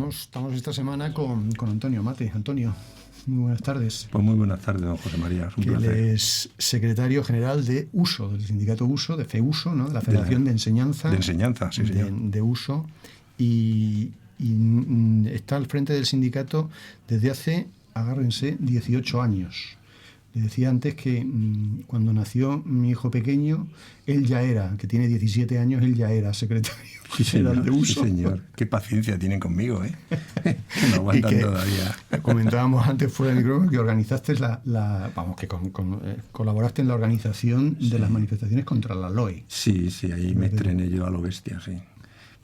estamos esta semana con Antonio Mate. Antonio, muy buenas tardes. Pues muy buenas tardes, don José María. Es un placer. Él es secretario general de USO, del sindicato USO, de FEUSO, ¿no? De la Federación de Enseñanza. De Enseñanza, sí, señor. De USO. Y está al frente del sindicato desde hace, agárrense, 18 años. Le decía antes que cuando nació mi hijo pequeño, él ya era, que tiene 17 años, él ya era secretario general de USO. Sí, señor. Qué paciencia tienen conmigo, ¿eh? Que no aguantan todavía. Comentábamos antes fuera del micrófono que organizaste colaboraste en la organización de las manifestaciones contra la LOE. Sí, ahí me estrené yo a lo bestia, sí.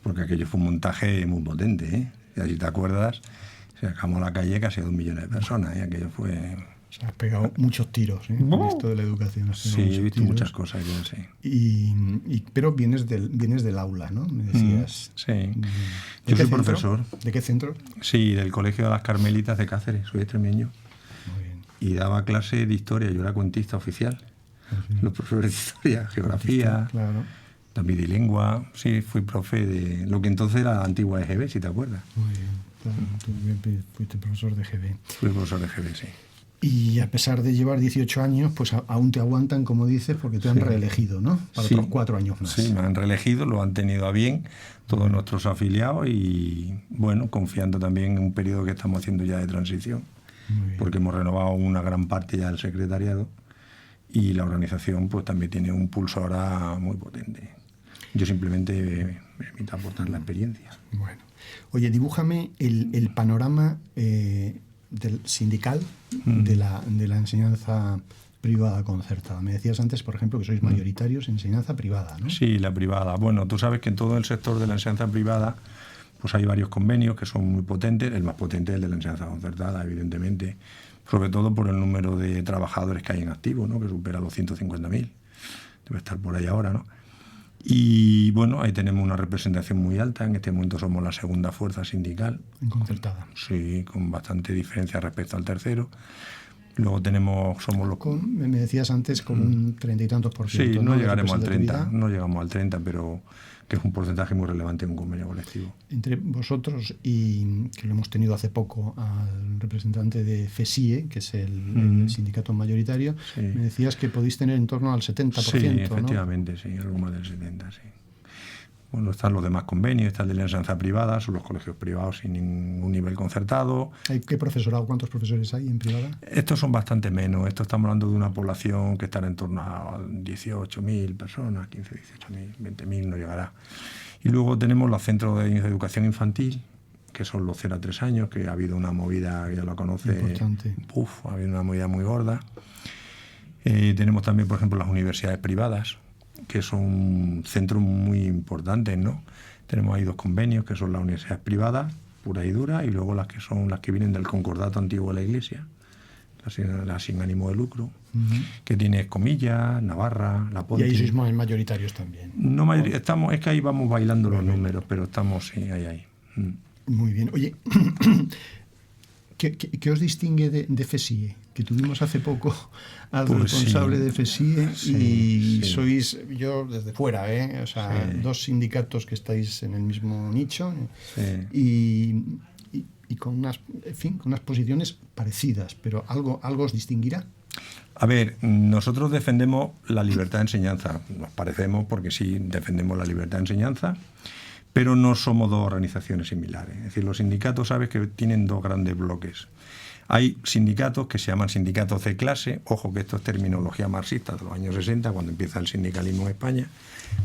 Porque aquello fue un montaje muy potente, ¿eh? Y si te acuerdas, se sacamos a la calle casi 2 millones de personas, ¿eh? Aquello fue... O sea, has pegado muchos tiros, ¿eh? En esto de la educación. Sí, he visto muchas cosas, yo sí. Pero vienes del aula, ¿no? Me decías. Sí. Yo soy profesor. ¿De qué centro? Sí, del Colegio de las Carmelitas de Cáceres, soy extremeño. Muy bien. Y daba clase de historia, yo era cuentista oficial. Sí. Los profesores de historia, geografía, claro. También de lengua. Sí, fui profe de lo que entonces era la antigua EGB, si te acuerdas. Muy bien, claro. Tú fuiste profesor de EGB. Fui profesor de EGB, sí. Y a pesar de llevar 18 años, pues aún te aguantan, como dices, porque te han reelegido, ¿no? Para otros 4 años más. Sí, me han reelegido, lo han tenido a bien todos nuestros afiliados y, bueno, confiando también en un periodo que estamos haciendo ya de transición, porque hemos renovado una gran parte ya del secretariado y la organización pues también tiene un pulso ahora muy potente. Yo simplemente me permito aportar la experiencia. Bueno. Oye, dibújame el panorama... del sindical de la enseñanza privada concertada. Me decías antes, por ejemplo, que sois mayoritarios en enseñanza privada, ¿no? Sí, la privada. Bueno, tú sabes que en todo el sector de la enseñanza privada pues hay varios convenios que son muy potentes. El más potente es el de la enseñanza concertada, evidentemente, sobre todo por el número de trabajadores que hay en activo, ¿no? Que supera los 150.000. Debe estar por ahí ahora, ¿no? Y bueno, ahí tenemos una representación muy alta. En este momento somos la segunda fuerza sindical. En concertada. Sí, con bastante diferencia respecto al tercero. Luego somos los... Me decías antes con un 30 y tantos %. Sí, no llegaremos al 30, no llegamos al 30, pero que es un porcentaje muy relevante en un convenio colectivo. Entre vosotros y que lo hemos tenido hace poco al representante de FESIE, que es el sindicato mayoritario, me decías que podéis tener en torno al 70%. Sí, efectivamente, ¿no? Sí, algo más del 70%, sí. Bueno, están los demás convenios, está el de la enseñanza privada, son los colegios privados sin ningún nivel concertado. ¿Qué profesorado? ¿Cuántos profesores hay en privada? Estos son bastante menos. Estamos hablando de una población que estará en torno a 18.000 personas, 15, 18.000, 20.000 no llegará. Y luego tenemos los centros de educación infantil, que son los 0 a 3 años, que ha habido una movida, ya lo conoce. Importante. Ha habido una movida muy gorda. Tenemos también, por ejemplo, las universidades privadas, que son centros muy importantes, ¿no? Tenemos ahí 2 convenios, que son las universidades privadas, pura y dura, y luego las que vienen del concordato antiguo de la Iglesia, las sin ánimo de lucro, que tiene Escomillas, Navarra, La Ponte. Y ahí sois mayoritarios también. No estamos, es que ahí vamos bailando los números, pero estamos, sí, ahí. Muy bien. Oye, ¿qué os distingue de FESIE? Que tuvimos hace poco al responsable de FESIE sois, yo desde fuera, o sea, 2 sindicatos que estáis en el mismo nicho y con unas posiciones parecidas, pero algo os distinguirá. A ver, nosotros defendemos la libertad de enseñanza, nos parecemos porque sí defendemos la libertad de enseñanza, pero no somos 2 organizaciones similares. Es decir, los sindicatos, sabes que tienen 2 grandes bloques. Hay sindicatos que se llaman sindicatos de clase, ojo que esto es terminología marxista de los años 60, cuando empieza el sindicalismo en España,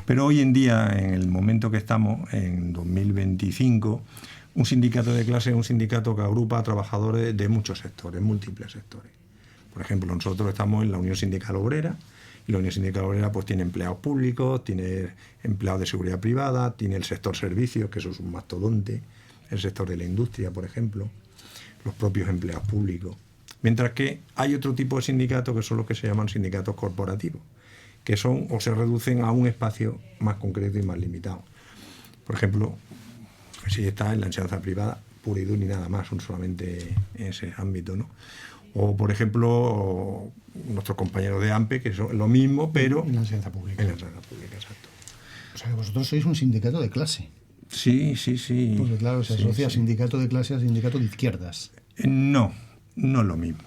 pero hoy en día, en el momento que estamos, en 2025, un sindicato de clase es un sindicato que agrupa a trabajadores de muchos sectores, múltiples sectores. Por ejemplo, nosotros estamos en la Unión Sindical Obrera, y la Unión Sindical Obrera pues tiene empleados públicos, tiene empleados de seguridad privada, tiene el sector servicios, que eso es un mastodonte, el sector de la industria, por ejemplo, los propios empleados públicos. Mientras que hay otro tipo de sindicatos que son los que se llaman sindicatos corporativos, que son o se reducen a un espacio más concreto y más limitado. Por ejemplo, si está en la enseñanza privada, pura y dura y nada más, son solamente en ese ámbito, ¿no? O, por ejemplo, nuestros compañeros de AMPE, que son lo mismo, pero en la enseñanza pública. En la enseñanza pública, exacto. O sea, que vosotros sois un sindicato de clase. Sí, sí, sí. Porque claro, se asocia sindicato de clase a sindicato de izquierdas. No, no es lo mismo.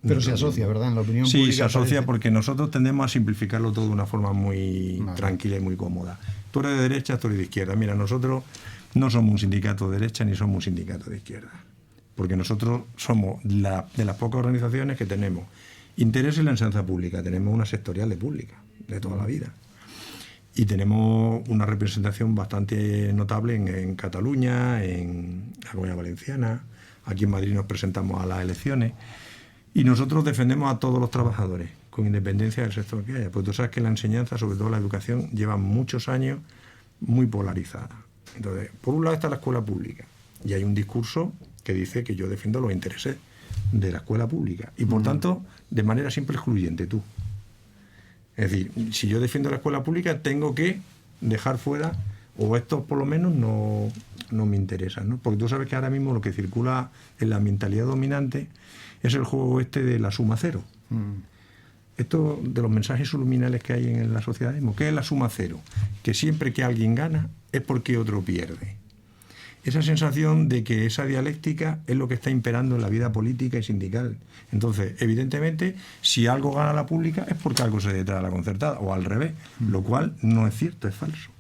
Pero se asocia, ¿verdad? En la opinión pública. Sí, se asocia parece... porque nosotros tendemos a simplificarlo todo de una forma muy tranquila y muy cómoda. Tú eres de derecha, tú eres de izquierda. Mira, nosotros no somos un sindicato de derecha ni somos un sindicato de izquierda. Porque nosotros somos de las pocas organizaciones que tenemos interés en la enseñanza pública. Tenemos una sectorial de pública, de toda la vida. Y tenemos una representación bastante notable en Cataluña, en la Comunidad Valenciana. Aquí en Madrid nos presentamos a las elecciones. Y nosotros defendemos a todos los trabajadores, con independencia del sector que haya. Porque tú sabes que la enseñanza, sobre todo la educación, lleva muchos años muy polarizada. Entonces, por un lado está la escuela pública. Y hay un discurso que dice que yo defiendo los intereses de la escuela pública. Y por tanto, de manera siempre excluyente, tú. Es decir, si yo defiendo la escuela pública, tengo que dejar fuera, o estos por lo menos no me interesan, ¿no? Porque tú sabes que ahora mismo lo que circula en la mentalidad dominante es el juego este de la suma cero. Esto de los mensajes subliminales que hay en la sociedad, ¿qué es la suma cero? Que siempre que alguien gana es porque otro pierde. Esa sensación de que esa dialéctica es lo que está imperando en la vida política y sindical. Entonces, evidentemente, si algo gana la pública es porque algo se detrae a la concertada, o al revés, lo cual no es cierto, es falso.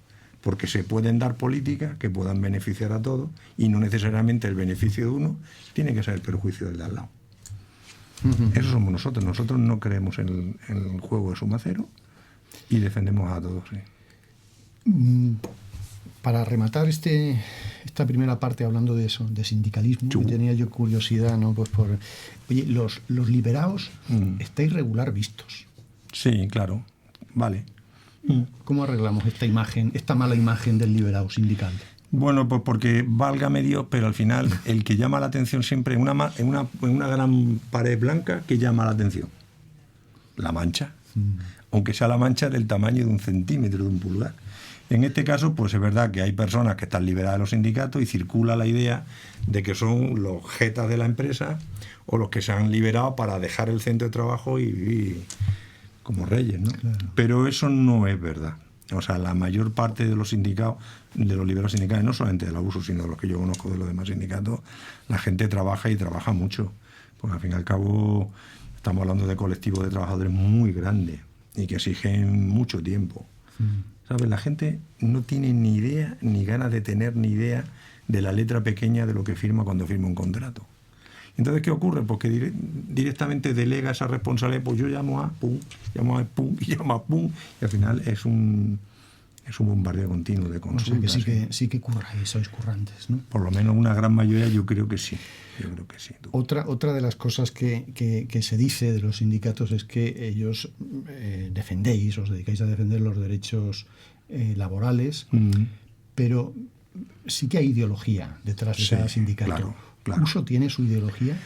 Porque se pueden dar políticas que puedan beneficiar a todos y no necesariamente el beneficio de uno tiene que ser el perjuicio del de al lado. Eso somos nosotros. Nosotros no creemos en el juego de suma cero y defendemos a todos. ¿Sí? Para rematar esta primera parte hablando de eso, de sindicalismo, tenía yo curiosidad, ¿no? Pues oye, los liberados estáis regular vistos. Sí, claro. Vale. ¿Cómo arreglamos esta mala imagen del liberado sindical? Bueno, pues porque válgame Dios, pero al final el que llama la atención siempre en una gran pared blanca, que llama la atención? La mancha. Aunque sea la mancha del tamaño de 1 centímetro, de 1 pulgar. En este caso, pues es verdad que hay personas que están liberadas de los sindicatos y circula la idea de que son los jetas de la empresa o los que se han liberado para dejar el centro de trabajo y vivir como reyes, ¿no? Claro. Pero eso no es verdad. O sea, la mayor parte de los sindicatos, de los liberados sindicales, no solamente del abuso, sino de los que yo conozco de los demás sindicatos, la gente trabaja y trabaja mucho. Porque al fin y al cabo estamos hablando de colectivos de trabajadores muy grandes y que exigen mucho tiempo. ¿Sabes? La gente no tiene ni idea, ni ganas de tener ni idea de la letra pequeña de lo que firma cuando firma un contrato. Entonces, ¿qué ocurre? Pues que directamente delega esa responsabilidad, pues yo llamo a pum, llamo a pum, y llamo a pum, y al final es un bombardeo continuo de consultas. O sea que sí que curráis, sois currantes, ¿no? Por lo menos una gran mayoría yo creo que sí. Yo creo que sí. Otra de las cosas que se dice de los sindicatos es que ellos os dedicáis a defender los derechos laborales, pero sí que hay ideología detrás de cada sindicato. Claro. ¿Uso tiene su ideología?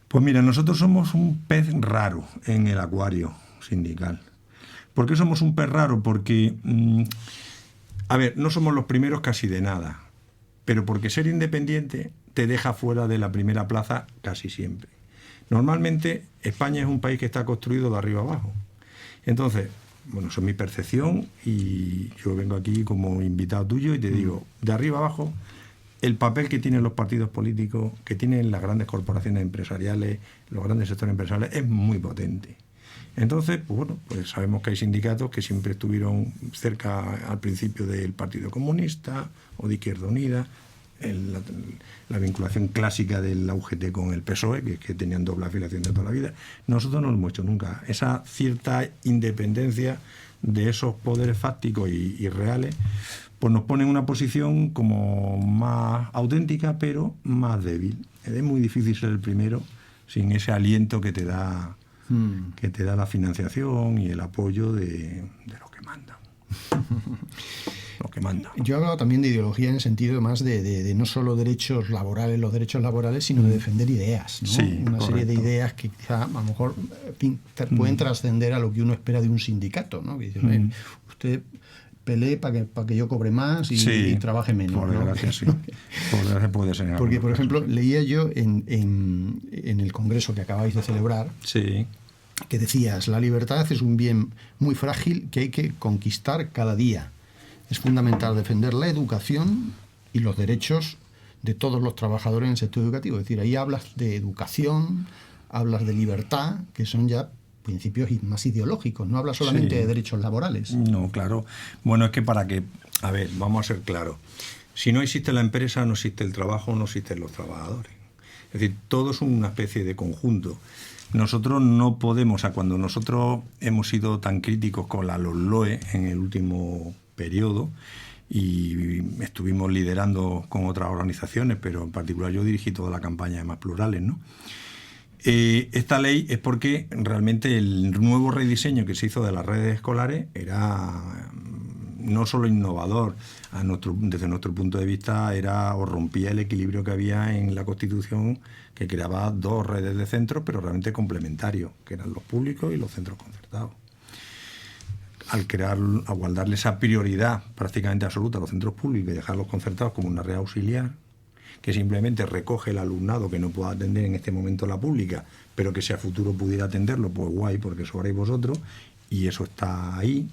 Pues mira, nosotros somos un pez raro en el acuario sindical. ¿Por qué somos un pez raro? Porque, no somos los primeros casi de nada, pero porque ser independiente te deja fuera de la primera plaza casi siempre. Normalmente España es un país que está construido de arriba abajo. Entonces, bueno, eso es mi percepción y yo vengo aquí como invitado tuyo y te digo, de arriba abajo, el papel que tienen los partidos políticos, que tienen las grandes corporaciones empresariales, los grandes sectores empresariales, es muy potente. Entonces, pues sabemos que hay sindicatos que siempre estuvieron cerca al principio del Partido Comunista o de Izquierda Unida, la vinculación clásica de la UGT con el PSOE, que tenían doble afiliación de toda la vida. Nosotros no lo hemos hecho nunca. Esa cierta independencia de esos poderes fácticos y reales, pues nos pone en una posición como más auténtica, pero más débil. Es muy difícil ser el primero sin ese aliento que te da la financiación y el apoyo de los que mandan. Lo que manda. Yo he hablado también de ideología en el sentido más de no solo los derechos laborales, sino de defender ideas, ¿no? Sí, una correcto. serie de ideas que quizá a lo mejor pueden trascender a lo que uno espera de un sindicato, ¿no? Que dice, usted pelee para que yo cobre más y trabaje menos. Por desgracia, sí. Por desgracia puede ser. Porque, por ejemplo, leía yo en el congreso que acabáis de celebrar, sí, que decías, la libertad es un bien muy frágil que hay que conquistar cada día. es fundamental defender la educación y los derechos de todos los trabajadores en el sector educativo. Es decir, ahí hablas de educación, hablas de libertad, que son ya principios más ideológicos, no hablas solamente de derechos laborales. No, claro. Bueno, es que a ver, vamos a ser claros. Si no existe la empresa, no existe el trabajo, no existen los trabajadores. Es decir, todo es una especie de conjunto. Nosotros no podemos, cuando nosotros hemos sido tan críticos con la LOE en el último periodo, y estuvimos liderando con otras organizaciones, pero en particular yo dirigí toda la campaña de Más Plurales, ¿no? Esta ley es porque realmente el nuevo rediseño que se hizo de las redes escolares era no solo innovador, desde nuestro punto de vista rompía el equilibrio que había en la Constitución, que creaba dos redes de centros, pero realmente complementarios, que eran los públicos y los centros concertados. Al darle esa prioridad prácticamente absoluta a los centros públicos y dejar los concertados como una red auxiliar, que simplemente recoge el alumnado que no pueda atender en este momento la pública, pero que si a futuro pudiera atenderlo, pues guay, porque eso haréis vosotros, y eso está ahí,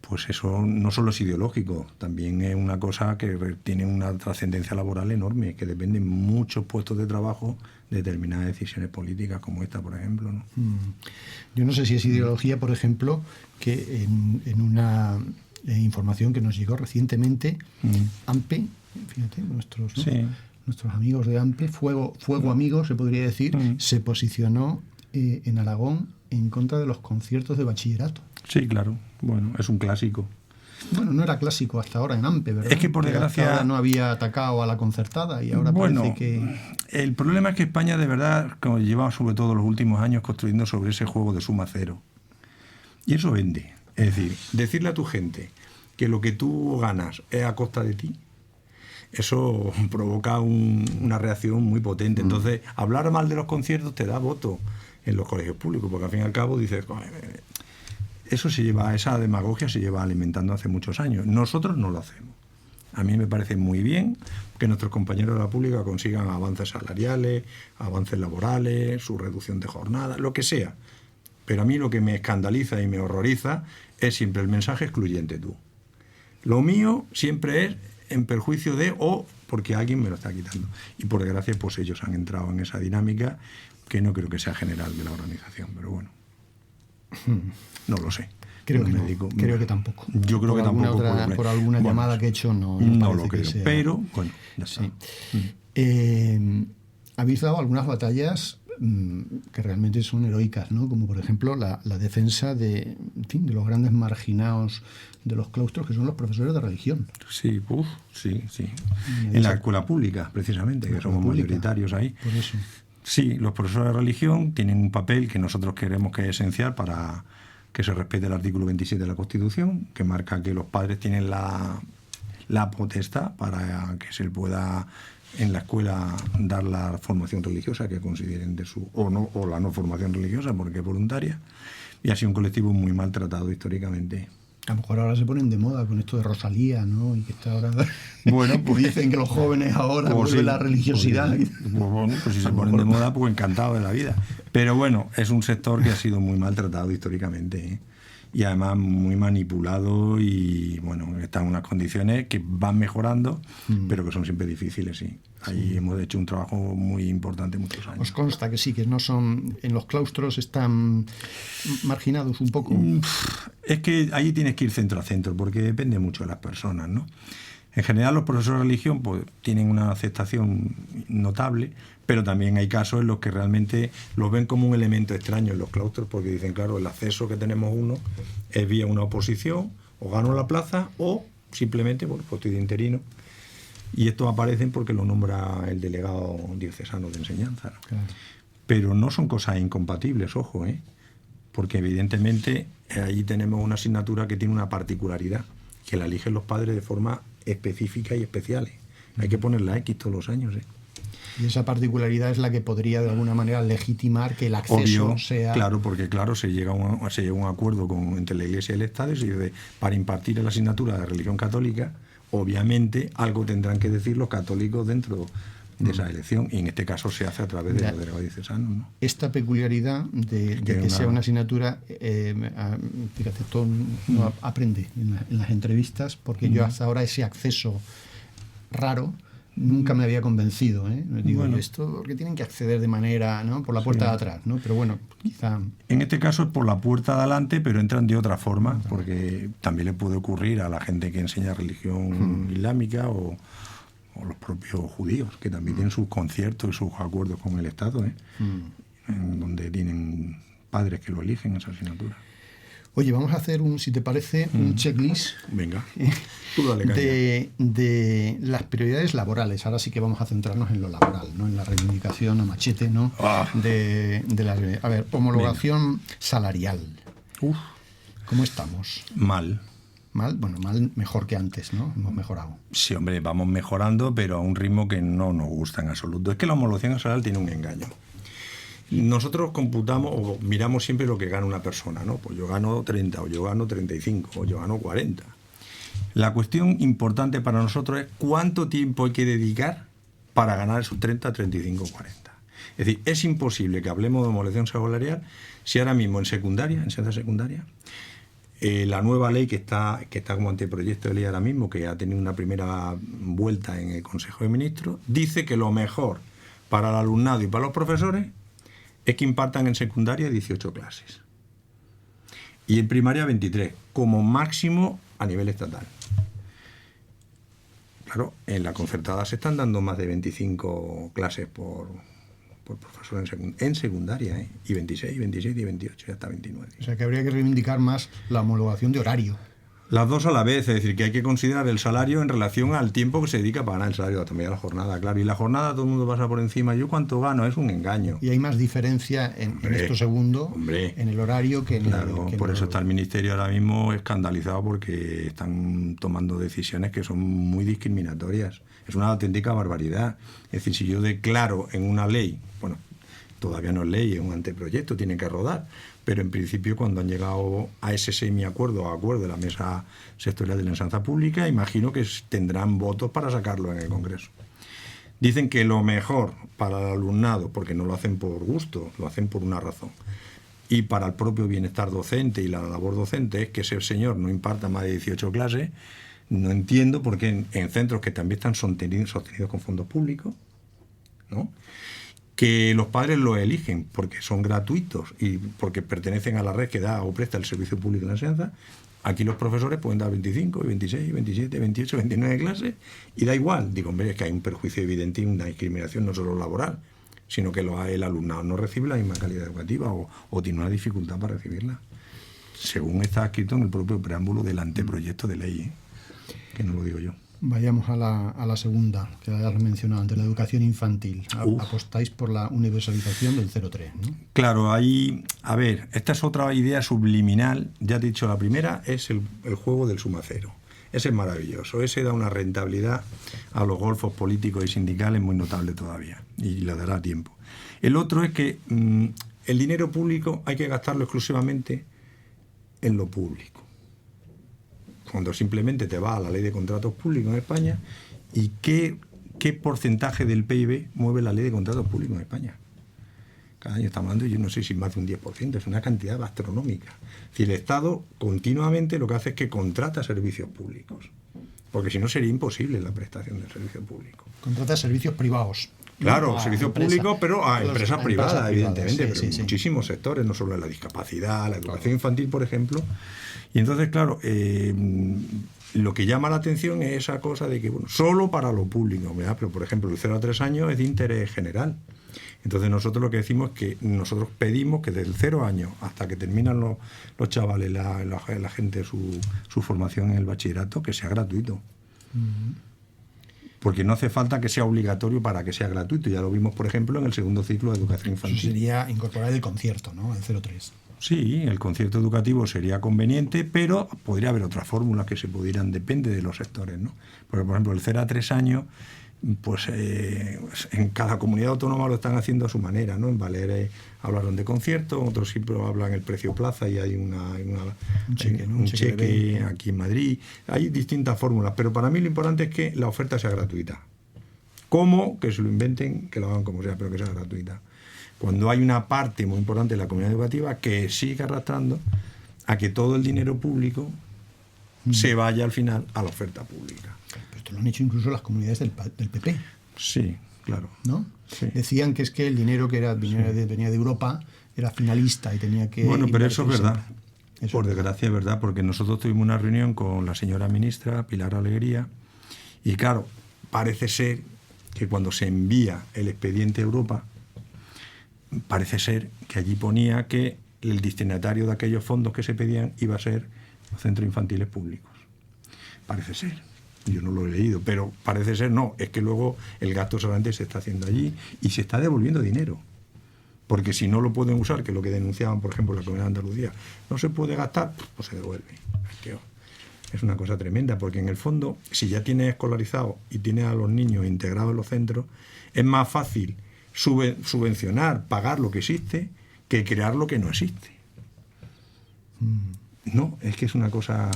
pues eso no solo es ideológico, también es una cosa que tiene una trascendencia laboral enorme, que dependen muchos puestos de trabajo de determinadas decisiones políticas como esta, por ejemplo, ¿no? Yo no sé si es ideología, por ejemplo, que en una información que nos llegó recientemente, AMPE, fíjate, nuestros amigos de AMPE, Fuego Amigo, se podría decir, se posicionó en Aragón en contra de los conciertos de bachillerato. Sí, claro. Bueno, es un clásico. Bueno, no era clásico hasta ahora en AMPE, ¿verdad? Es que por desgracia hasta ahora no había atacado a la concertada y ahora parece que... El problema es que España, de verdad, como lleva sobre todo los últimos años construyendo sobre ese juego de suma cero. Y eso vende. Es decir, decirle a tu gente que lo que tú ganas es a costa de ti, eso provoca una reacción muy potente. Entonces, hablar mal de los conciertos te da voto en los colegios públicos, porque al fin y al cabo dices... Esa demagogia se lleva alimentando hace muchos años. Nosotros no lo hacemos. A mí me parece muy bien que nuestros compañeros de la pública consigan avances salariales, avances laborales, su reducción de jornada, lo que sea. Pero a mí lo que me escandaliza y me horroriza es siempre el mensaje excluyente tú. Lo mío siempre es en perjuicio de o porque alguien me lo está quitando. Y por desgracia, pues ellos han entrado en esa dinámica que no creo que sea general de la organización, pero bueno. No lo sé. Creo que tampoco. Yo creo que tampoco. Por alguna llamada que he hecho no lo creo. Sea. Pero, bueno, ya está. Habéis dado algunas batallas que realmente son heroicas, ¿no? Como por ejemplo la defensa de los grandes marginados de los claustros, que son los profesores de religión. Sí, sí. En la escuela pública, precisamente, que somos mayoritarios ahí. Por eso. Sí, los profesores de religión tienen un papel que nosotros creemos que es esencial para que se respete el artículo 27 de la Constitución, que marca que los padres tienen la potestad para que se pueda en la escuela dar la formación religiosa que consideren o la no formación religiosa, porque es voluntaria, y ha sido un colectivo muy maltratado históricamente. A lo mejor ahora se ponen de moda con esto de Rosalía, ¿no? Y que está ahora... Bueno, pues dicen que los jóvenes ahora vuelven la religiosidad. Pues si se ponen de moda, pues encantado de la vida. Pero bueno, es un sector que ha sido muy maltratado históricamente, ¿eh? Y además muy manipulado y bueno, está en unas condiciones que van mejorando, pero que son siempre difíciles, sí. Ahí hemos hecho un trabajo muy importante muchos años. ¿Os consta que sí, que no son, en los claustros están marginados un poco? Es que ahí tienes que ir centro a centro, porque depende mucho de las personas, ¿no? En general los profesores de religión pues tienen una aceptación notable, pero también hay casos en los que realmente los ven como un elemento extraño en los claustros, porque dicen, claro, el acceso que tenemos uno es vía una oposición, o gano la plaza, o simplemente, bueno, pues estoy de interino. Y estos aparecen porque lo nombra el delegado diocesano de enseñanza, ¿no? Claro. Pero no son cosas incompatibles, ojo, porque evidentemente ahí tenemos una asignatura que tiene una particularidad, que la eligen los padres de forma específica y especial. Hay que poner la X todos los años. Y esa particularidad es la que podría de alguna manera legitimar que el acceso sea... Claro, porque se llega a un acuerdo entre la Iglesia y el Estado, y para impartir la asignatura de religión católica, obviamente algo tendrán que decir los católicos dentro de esa elección, y en este caso se hace a través de los delegados diocesanos, ¿no? Esta peculiaridad de que sea una asignatura, fíjate, todo uno aprende en las entrevistas, porque yo hasta ahora ese acceso raro nunca me había convencido, ¿eh? Digo, esto porque tienen que acceder de manera, ¿no?, por la puerta de atrás, ¿no? Pero bueno, quizá... En este caso es por la puerta de adelante, pero entran de otra forma, porque también le puede ocurrir a la gente que enseña religión islámica o los propios judíos, que también tienen sus conciertos y sus acuerdos con el Estado, en donde tienen padres que lo eligen esa asignatura. Oye, vamos a hacer, si te parece, un checklist. Venga, tú dale caña. de las prioridades laborales. Ahora sí que vamos a centrarnos en lo laboral, ¿no? En la reivindicación a machete, ¿no? De la... A ver, homologación salarial. ¿Cómo estamos? Mal. ¿Mal? Bueno, mal mejor que antes, ¿no? Hemos mejorado. Sí, hombre, vamos mejorando, pero a un ritmo que no nos gusta en absoluto. Es que la homologación salarial tiene un engaño. Nosotros computamos o miramos siempre lo que gana una persona, ¿no? Pues yo gano 30, o yo gano 35, o yo gano 40. La cuestión importante para nosotros es cuánto tiempo hay que dedicar para ganar esos 30, 35, 40. Es decir, es imposible que hablemos de homologación salarial si ahora mismo en secundaria, en enseñanza secundaria, la nueva ley que está como anteproyecto de ley ahora mismo, que ha tenido una primera vuelta en el Consejo de Ministros, dice que lo mejor para el alumnado y para los profesores es que impartan en secundaria 18 clases. Y en primaria 23, como máximo a nivel estatal. Claro, en la concertada se están dando más de 25 clases por profesor en secundaria, y 26, 27 y 28, y hasta 29. O sea que habría que reivindicar más la homologación de horario. Las dos a la vez, es decir, que hay que considerar el salario en relación al tiempo que se dedica para ganar el salario, también a la jornada, claro. Y la jornada todo el mundo pasa por encima. ¿Yo cuánto gano? Es un engaño. Y hay más diferencia en esto segundo, en el horario que en claro, el... por eso está el Ministerio ahora mismo escandalizado, porque están tomando decisiones que son muy discriminatorias. Es una auténtica barbaridad. Es decir, si yo declaro en una ley, bueno, todavía no es ley, es un anteproyecto, tiene que rodar, pero en principio cuando han llegado a ese semiacuerdo o acuerdo de la Mesa Sectorial de la Enseñanza Pública, imagino que tendrán votos para sacarlo en el Congreso. Dicen que lo mejor para el alumnado, porque no lo hacen por gusto, lo hacen por una razón, y para el propio bienestar docente y la labor docente, es que ese señor no imparta más de 18 clases. No entiendo por qué en centros que también están sostenidos con fondos públicos, ¿no?, que los padres lo eligen porque son gratuitos y porque pertenecen a la red que da o presta el servicio público de la enseñanza. Aquí los profesores pueden dar 25, 26, 27, 28, 29 clases y da igual. Digo, hombre, es que hay un perjuicio evidente y una discriminación no solo laboral, sino que el alumnado no recibe la misma calidad educativa o tiene una dificultad para recibirla, según está escrito en el propio preámbulo del anteproyecto de ley, que no lo digo yo. Vayamos a la segunda, que ya has mencionado antes, la educación infantil. Apostáis por la universalización del 0-3, ¿no? Claro, ahí, a ver, esta es otra idea subliminal. Ya te he dicho, la primera es el juego del suma cero. Ese es maravilloso, ese da una rentabilidad a los golfos políticos y sindicales muy notable todavía, y le dará tiempo. El otro es que el dinero público hay que gastarlo exclusivamente en lo público. Cuando simplemente te va a la ley de contratos públicos en España, ¿y qué porcentaje del PIB mueve la ley de contratos públicos en España? Cada año estamos hablando, yo no sé si más de un 10%, es una cantidad astronómica. Es decir, el Estado continuamente lo que hace es que contrata servicios públicos, porque si no sería imposible la prestación del servicio público. Contrata servicios privados. Claro, servicios públicos, pero a empresas privadas, evidentemente, pero muchísimos sectores, no solo la discapacidad, la educación infantil, por ejemplo. Y entonces, claro, lo que llama la atención es esa cosa de que, bueno, solo para lo público, ¿verdad? Pero, por ejemplo, el 0 a 3 años es de interés general. Entonces nosotros lo que decimos es que nosotros pedimos que desde el 0 años hasta que terminan los chavales, la gente, su formación en el bachillerato, que sea gratuito. Porque no hace falta que sea obligatorio para que sea gratuito. Ya lo vimos, por ejemplo, en el segundo ciclo de educación infantil. Eso sería incorporar el concierto, ¿no? El 0-3. Sí, el concierto educativo sería conveniente, pero podría haber otras fórmulas que se pudieran, depende de los sectores, ¿no? Porque, por ejemplo, el 0 a 3 años, pues en cada comunidad autónoma lo están haciendo a su manera, ¿no? En Baleares hablaron de concierto, otros sí hablan el precio plaza y hay un cheque aquí en Madrid. Hay distintas fórmulas, pero para mí lo importante es que la oferta sea gratuita. Como que se lo inventen, que lo hagan como sea, pero que sea gratuita. Cuando hay una parte muy importante de la comunidad educativa que sigue arrastrando a que todo el dinero público se vaya al final a la oferta pública. Pero esto lo han hecho incluso las comunidades del PP. Sí, claro. ¿No? Sí. Decían que es que el dinero que venía de Europa era finalista y tenía que... Bueno, pero eso es verdad. Eso Por es desgracia es verdad, porque nosotros tuvimos una reunión con la señora ministra, Pilar Alegría, y claro, parece ser que cuando se envía el expediente a Europa, parece ser que allí ponía que el destinatario de aquellos fondos que se pedían iba a ser los centros infantiles públicos. Parece ser. Yo no lo he leído, pero parece ser no. Es que luego el gasto solamente se está haciendo allí y se está devolviendo dinero. Porque si no lo pueden usar, que es lo que denunciaban, por ejemplo, la Comunidad de Andalucía, no se puede gastar, pues se devuelve. Es una cosa tremenda, porque en el fondo, si ya tienes escolarizado y tienes a los niños integrados en los centros, es más fácil subvencionar, pagar lo que existe, que crear lo que no existe. No, es que es una cosa...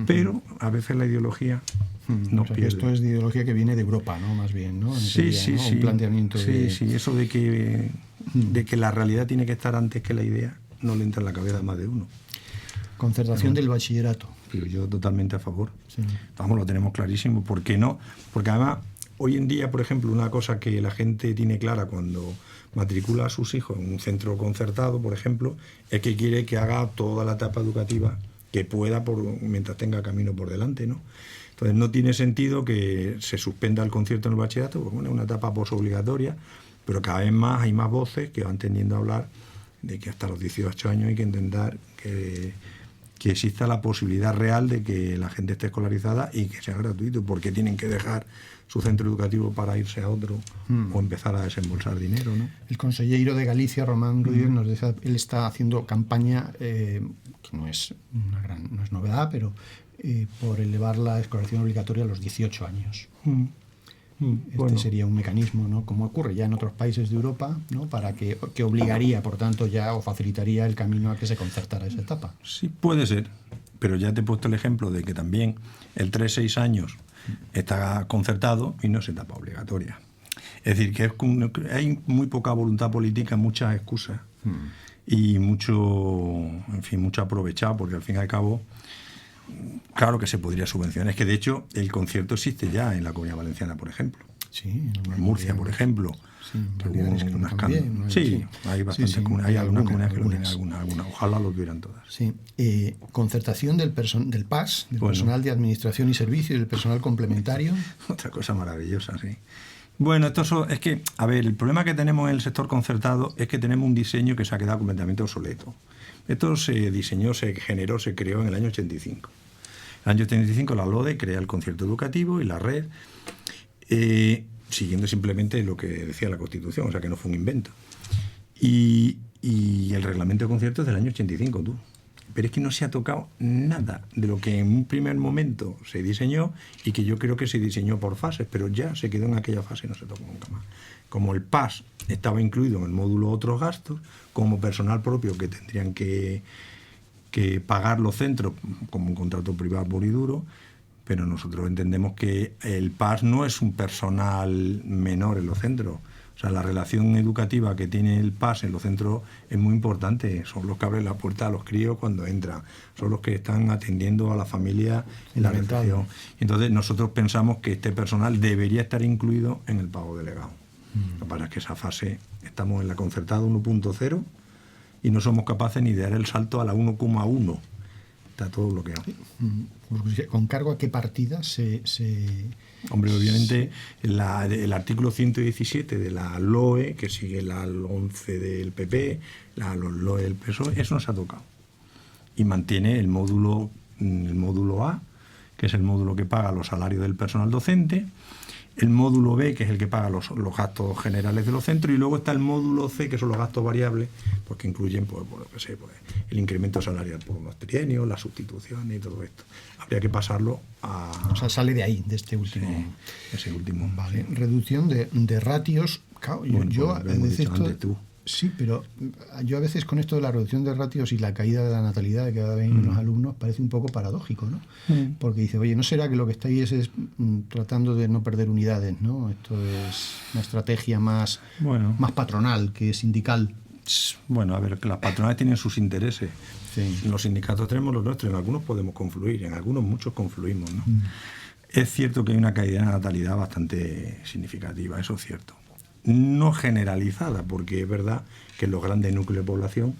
Pero a veces la ideología nos pierde. Esto es de ideología que viene de Europa, ¿no? Más bien, ¿no? Sí. Un planteamiento de... Sí, eso de que la realidad tiene que estar antes que la idea, no le entra en la cabeza a más de uno. Concertación del bachillerato. Pero yo totalmente a favor. Sí. Vamos, lo tenemos clarísimo. ¿Por qué no? Porque además, hoy en día, por ejemplo, una cosa que la gente tiene clara cuando matricula a sus hijos en un centro concertado, por ejemplo, es que quiere que haga toda la etapa educativa que pueda mientras tenga camino por delante, ¿no? Entonces no tiene sentido que se suspenda el concierto en el bachillerato, porque bueno, es una etapa posobligatoria, pero cada vez más hay más voces que van tendiendo a hablar de que hasta los 18 años hay que intentar que exista la posibilidad real de que la gente esté escolarizada y que sea gratuito, porque tienen que dejar su centro educativo para irse a otro o empezar a desembolsar dinero, ¿no? El consejero de Galicia, Román Ruiz, nos decía, él está haciendo campaña, que no es novedad, pero por elevar la escolarización obligatoria a los 18 años. Este sería un mecanismo, ¿no? Como ocurre ya en otros países de Europa, ¿no? Para que obligaría, por tanto, ya o facilitaría el camino a que se concertara esa etapa. Sí, puede ser, pero ya te he puesto el ejemplo de que también el 3-6 años está concertado y no es etapa obligatoria. Es decir, que hay muy poca voluntad política, muchas excusas y mucho aprovechado, porque al fin y al cabo, claro que se podría subvencionar. Es que de hecho el concierto existe ya en la Comunidad Valenciana, por ejemplo. Sí, en Murcia, por ejemplo. Sí, hay bastantes comunidades. Hay algunas comunidades que lo tienen, algunas. Ojalá lo tuvieran todas. Sí. Concertación del PAS, del personal de administración y servicio y del personal complementario. Otra cosa maravillosa, sí. Bueno, es que, a ver, el problema que tenemos en el sector concertado es que tenemos un diseño que se ha quedado completamente obsoleto. Esto se diseñó, se generó, se creó en el año 85. En el año 85 la LODE crea el concierto educativo y la red, siguiendo simplemente lo que decía la Constitución, o sea que no fue un invento. Y el reglamento de concierto es del año 85, tú. Pero es que no se ha tocado nada de lo que en un primer momento se diseñó y que yo creo que se diseñó por fases, pero ya se quedó en aquella fase y no se tocó nunca más. Como el PAS estaba incluido en el módulo otros gastos, como personal propio que tendrían que pagar los centros como un contrato privado puro y duro, pero nosotros entendemos que el PAS no es un personal menor en los centros. O sea, la relación educativa que tiene el PAS en los centros es muy importante. Son los que abren la puerta a los críos cuando entran. Son los que están atendiendo a la familia en la recepción. Entonces, nosotros pensamos que este personal debería estar incluido en el pago delegado. Para que esa fase, estamos en la concertada 1.0 y no somos capaces ni de dar el salto a la 1,1. Está todo bloqueado. ¿Con cargo a qué partida se...? Hombre, obviamente el artículo 117 de la LOE, que sigue la 11 del PP, la LOE del PSOE, eso no se ha tocado. Y mantiene el módulo A, que es el módulo que paga los salarios del personal docente, el módulo B, que es el que paga los gastos generales de los centros, y luego está el módulo C, que son los gastos variables, pues que incluyen el incremento salarial por unos trienios, las sustituciones y todo esto. Habría que pasarlo a... O sea, sale de ahí, de este último. Sí, ese último. Vale. Sí. Reducción de ratios. Claro, bueno, yo pues, decir esto, tú. Sí, pero yo a veces con esto de la reducción de ratios y la caída de la natalidad de cada vez menos alumnos parece un poco paradójico, ¿no? Porque dice, oye, ¿no será que lo que estáis es tratando de no perder unidades, ¿no? Esto es una estrategia más patronal que sindical. Bueno, a ver, que las patronales tienen sus intereses. Sí. Los sindicatos tenemos los nuestros, en algunos podemos confluir, en algunos muchos confluimos, ¿no? Es cierto que hay una caída de natalidad bastante significativa, eso es cierto. No generalizada, porque es verdad que en los grandes núcleos de población,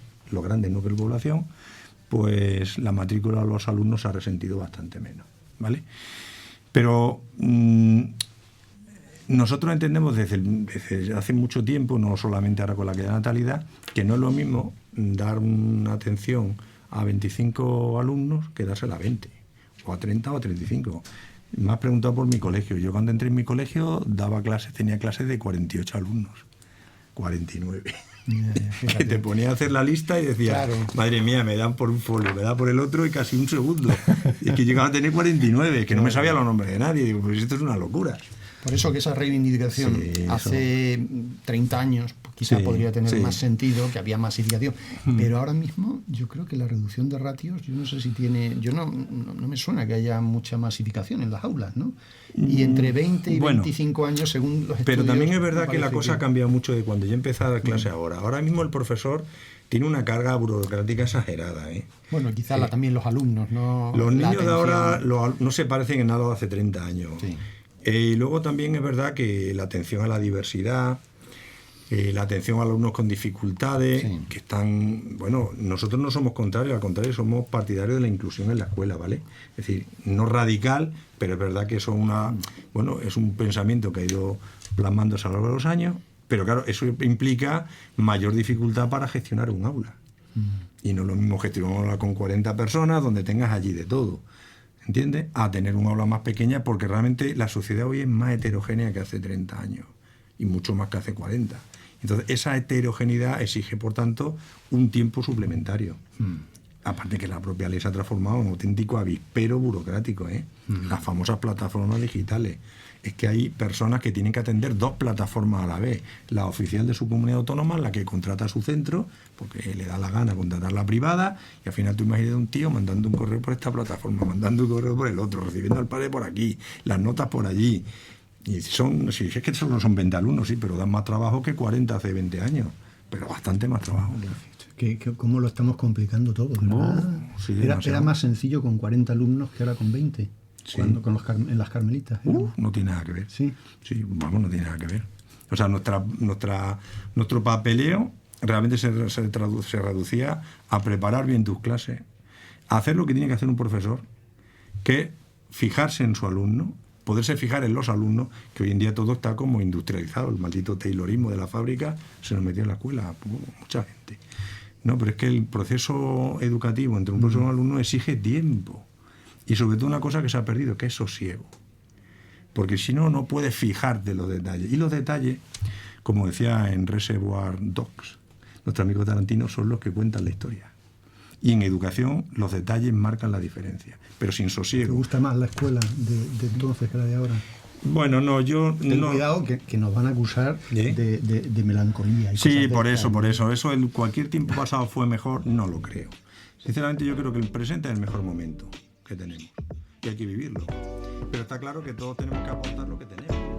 pues la matrícula de los alumnos se ha resentido bastante menos, ¿vale? Pero nosotros entendemos desde hace mucho tiempo, no solamente ahora con la caída de natalidad, que no es lo mismo dar una atención a 25 alumnos que dársela a 20, o a 30 o a 35. Me has preguntado por mi colegio. Yo cuando entré en mi colegio tenía clases de 48 alumnos, 49. Que te ponía a hacer la lista y decía, claro, madre mía, me dan por un folio, me da por el otro y casi un segundo. Y es que llegaba a tener 49, que no me sabía los nombres de nadie. Digo, pues esto es una locura. Por eso que esa reivindicación hace 30 años quizá podría tener más sentido, que había masificación. Pero ahora mismo yo creo que la reducción de ratios, yo no sé si tiene... No me suena que haya mucha masificación en las aulas, ¿no? Y entre 20 y 25 años, según los estudios... Pero también es verdad que la cosa ha cambiado mucho de cuando yo empecé a dar clase ahora. Ahora mismo el profesor tiene una carga burocrática exagerada, ¿eh? Bueno, quizá también los alumnos, ¿no? Los niños de ahora no se parecen en nada de hace 30 años. Sí. Y luego también es verdad que la atención a la diversidad, la atención a alumnos con dificultades, que están... Bueno, nosotros no somos contrarios, al contrario, somos partidarios de la inclusión en la escuela, ¿vale? Es decir, no radical, pero es verdad que eso es un pensamiento que ha ido plasmándose a lo largo de los años, pero claro, eso implica mayor dificultad para gestionar un aula. Y no es lo mismo gestionar un aula con 40 personas, donde tengas allí de todo, ¿entiendes? A tener un aula más pequeña, porque realmente la sociedad hoy es más heterogénea que hace 30 años y mucho más que hace 40. Entonces, esa heterogeneidad exige, por tanto, un tiempo suplementario. Aparte que la propia ley se ha transformado en un auténtico avispero burocrático, ¿eh? Las famosas plataformas digitales. Es que hay personas que tienen que atender 2 plataformas a la vez. La oficial de su comunidad autónoma, la que contrata a su centro, porque le da la gana contratar la privada, y al final tú imaginas a un tío mandando un correo por esta plataforma, mandando un correo por el otro, recibiendo al padre por aquí, las notas por allí. Y es que solo son 20 alumnos, sí, pero dan más trabajo que 40 hace 20 años. Pero bastante más trabajo. ¿Cómo lo estamos complicando todo? Era más sencillo con 40 alumnos que ahora con 20. Sí. En las Carmelitas. No tiene nada que ver. Sí, no tiene nada que ver. O sea, nuestro papeleo realmente se reducía a preparar bien tus clases, a hacer lo que tiene que hacer un profesor, que es fijarse en su alumno, poderse fijar en los alumnos, que hoy en día todo está como industrializado. El maldito taylorismo de la fábrica se nos metió en la escuela, mucha gente. No, pero es que el proceso educativo entre un profesor y un alumno exige tiempo. Y sobre todo una cosa que se ha perdido, que es sosiego. Porque si no, no puedes fijarte en los detalles. Y los detalles, como decía en Reservoir Dogs, nuestro amigo Tarantino, son los que cuentan la historia. Y en educación los detalles marcan la diferencia, pero sin sosiego. ¿Te gusta más la escuela de entonces que la de ahora? Bueno, no, yo... Ten cuidado que nos van a acusar de melancolía. Sí, por eso. Eso cualquier tiempo pasado fue mejor, no lo creo. Sinceramente yo creo que el presente es el mejor momento que tenemos y hay que vivirlo. Pero está claro que todos tenemos que aportar lo que tenemos.